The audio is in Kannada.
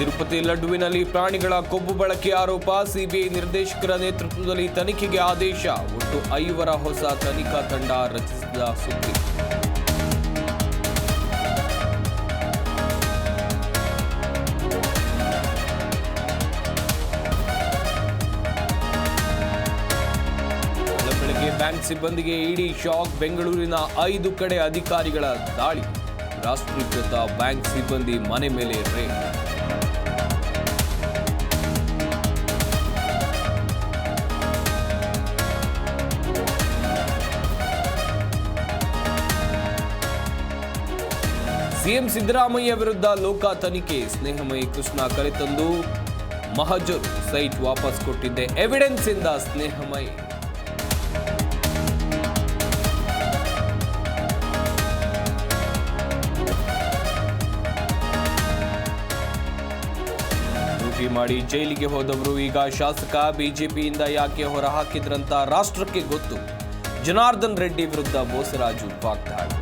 ತಿರುಪತಿ ಲಡ್ಡುವಿನಲ್ಲಿ ಪ್ರಾಣಿಗಳ ಕೊಬ್ಬು ಬಳಕೆ ಆರೋಪ, ಸಿಬಿಐ ನಿರ್ದೇಶಕರ ನೇತೃತ್ವದಲ್ಲಿ ತನಿಖೆಗೆ ಆದೇಶ. ಒಟ್ಟು 5 ಹೊಸ ತನಿಖಾ ತಂಡ ರಚಿಸಿದ ಸುದ್ದಿ. ಬೆಳಗ್ಗೆ ಬ್ಯಾಂಕ್ ಸಿಬ್ಬಂದಿಗೆ ಇಡಿ ಶಾಕ್. ಬೆಂಗಳೂರಿನ 5 ಕಡೆ ಅಧಿಕಾರಿಗಳ ದಾಳಿ. ರಾಷ್ಟ್ರೀಕೃತ ಬ್ಯಾಂಕ್ ಸಿಬ್ಬಂದಿ ಮನೆ ಮೇಲೆ ರೇಡ್. ಸಿಎಂ ಸಿದ್ದರಾಮಯ್ಯ ವಿರುದ್ಧ ಲೋಕ ತನಿಖೆ. ಸ್ನೇಹಮಯಿ ಕೃಷ್ಣ ಕರೆತಂದು ಮಹಜರು ಸೈಟ್ ವಾಪಸ್ ಕೊಟ್ಟಿದ್ದೆ ಎವಿಡೆನ್ಸ್ ಇಂದ ಸ್ನೇಹಮಯಿ. ಲೂಟಿ ಮಾಡಿ ಜೈಲಿಗೆ ಹೋದವರು ಈಗ ಶಾಸಕ. ಬಿಜೆಪಿಯಿಂದ ಯಾಕೆ ಹೊರ ಹಾಕಿದ್ರಂತ ರಾಷ್ಟ್ರಕ್ಕೆ ಗೊತ್ತು. ಜನಾರ್ದನ್ ರೆಡ್ಡಿ ವಿರುದ್ಧ ಬೋಸರಾಜು ವಾಗ್ದಾಳಿ.